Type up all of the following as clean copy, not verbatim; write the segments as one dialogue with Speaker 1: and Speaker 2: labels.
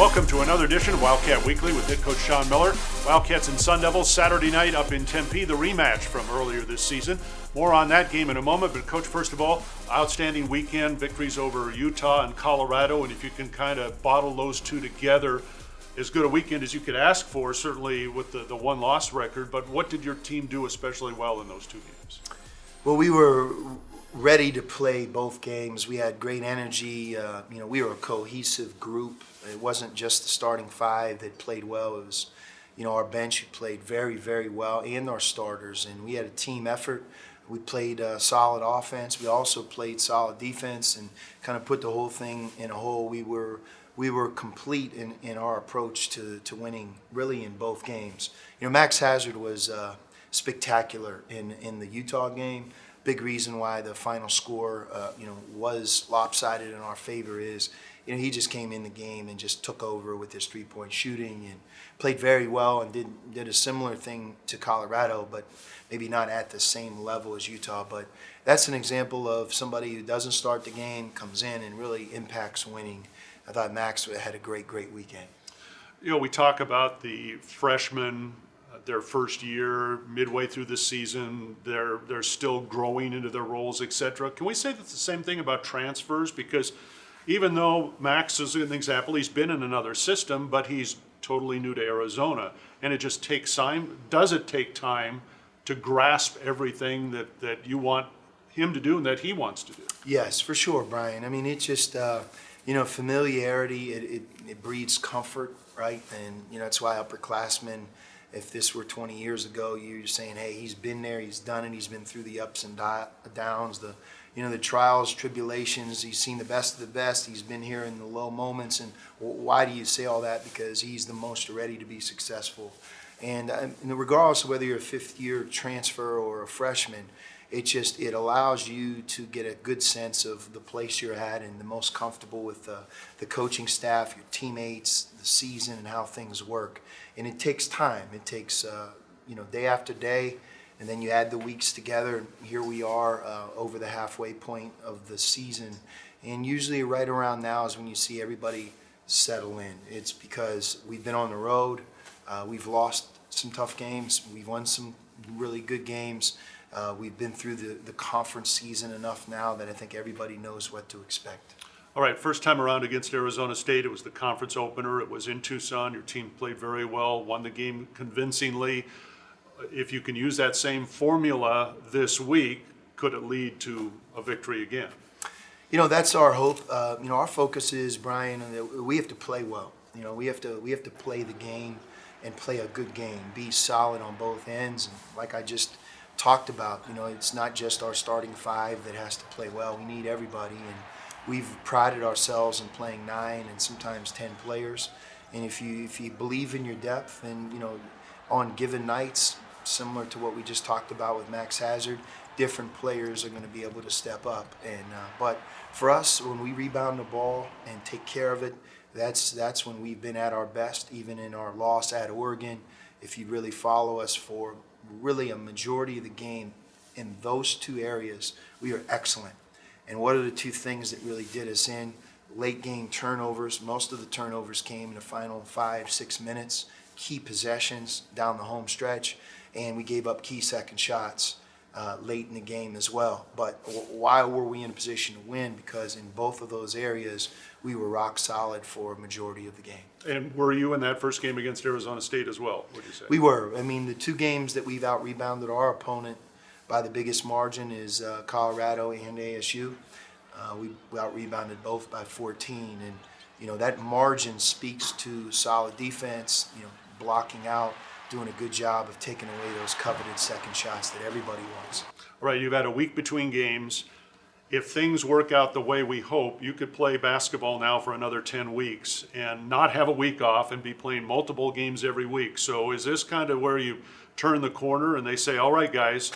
Speaker 1: Welcome to another edition of Wildcat Weekly with head coach Sean Miller. Wildcats and Sun Devils Saturday night up in Tempe, the rematch from earlier this season. More on that game in a moment, but Coach, first of all, outstanding weekend, victories over Utah and Colorado, and if you can kind of bottle those two together, as good a weekend as you could ask for, certainly with the one-loss record, but what did your team do especially well in those two games?
Speaker 2: Well, we were ready to play both games. We had great energy. We were a cohesive group. It wasn't just the starting five that played well. It was, our bench who played very, very well, and our starters. And we had a team effort. We played solid offense. We also played solid defense and kind of put the whole thing in a whole. We were complete in our approach to winning, really, in both games. Max Hazard was spectacular in the Utah game. Big reason why the final score, was lopsided in our favor is, he just came in the game and just took over with his three-point shooting and played very well and did a similar thing to Colorado, but maybe not at the same level as Utah. But that's an example of somebody who doesn't start the game, comes in and really impacts winning. I thought Max had a great weekend.
Speaker 1: We talk about the freshmen, their first year, midway through the season, they're still growing into their roles, etc. Can we say that's the same thing about transfers? Because even though Max is an example, he's been in another system, but he's totally new to Arizona, and it just takes time. Does it take time to grasp everything that you want him to do and that he wants to do?
Speaker 2: Yes, for sure, Brian. I mean, it's just familiarity. It breeds comfort, right? And that's why upperclassmen, if this were 20 years ago, you're saying, hey, he's been there, he's done it, he's been through the ups and downs, the trials, tribulations, he's seen the best of the best, he's been here in the low moments. And why do you say all that? Because he's the most ready to be successful. And regardless of whether you're a fifth-year transfer or a freshman, it allows you to get a good sense of the place you're at and the most comfortable with the coaching staff, your teammates, the season, and how things work. And it takes time. It takes day after day, and then you add the weeks together. And here we are over the halfway point of the season, and usually right around now is when you see everybody settle in. It's because we've been on the road, we've lost some tough games, we've won some really good games. We've been through the conference season enough now that I think everybody knows what to expect.
Speaker 1: All right, first time around against Arizona State, it was the conference opener. It was in Tucson. Your team played very well, won the game convincingly. If you can use that same formula this week, could it lead to a victory again?
Speaker 2: That's our hope. Our focus is, Brian, we have to play well. We have to play the game and play a good game, be solid on both ends. And like I just talked about, it's not just our starting five that has to play well. We need everybody, and we've prided ourselves in playing 9 and sometimes 10 players. And if you believe in your depth, and on given nights, similar to what we just talked about with Max Hazard, different players are going to be able to step up. And but for us, when we rebound the ball and take care of it, that's when we've been at our best. Even in our loss at Oregon, if you really follow us for really a majority of the game in those two areas, we are excellent. And what are the two things that really did us in? Late game turnovers. Most of the turnovers came in the final 5-6 minutes. Key possessions down the home stretch, and we gave up key second shots late in the game as well. But why were we in a position to win? Because in both of those areas, we were rock solid for a majority of the game.
Speaker 1: And were you in that first game against Arizona State as well, would you say?
Speaker 2: We were. I mean, the two games that we've out-rebounded our opponent by the biggest margin is Colorado and ASU. We out-rebounded both by 14. And, that margin speaks to solid defense, blocking out, doing a good job of taking away those coveted second shots that everybody wants.
Speaker 1: All right, you've had a week between games. If things work out the way we hope, you could play basketball now for another 10 weeks and not have a week off and be playing multiple games every week. So is this kind of where you turn the corner and they say, all right, guys,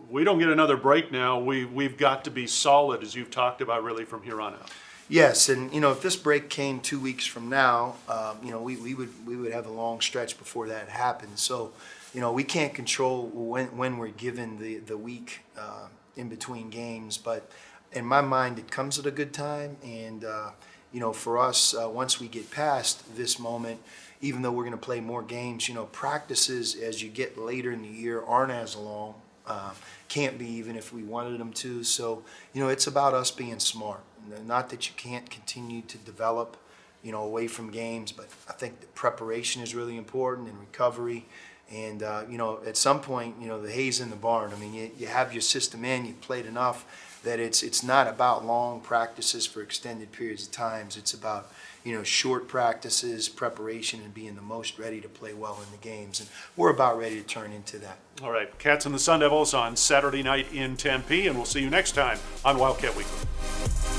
Speaker 1: we don't get another break now. We've got to be solid, as you've talked about, really from here on out.
Speaker 2: Yes, and if this break came 2 weeks from now, we would have a long stretch before that happened. So, we can't control when we're given the week in between games, but in my mind, it comes at a good time, and for us, once we get past this moment, even though we're going to play more games, practices as you get later in the year aren't as long. Can't be even if we wanted them to. So, it's about us being smart. Not that you can't continue to develop, away from games, but I think the preparation is really important and recovery. And, at some point, the hay's in the barn. I mean, you have your system in, you've played enough that it's not about long practices for extended periods of times. It's about, short practices, preparation, and being the most ready to play well in the games. And we're about ready to turn into that.
Speaker 1: All right, Cats and the Sun Devils on Saturday night in Tempe, and we'll see you next time on Wildcat Weekly.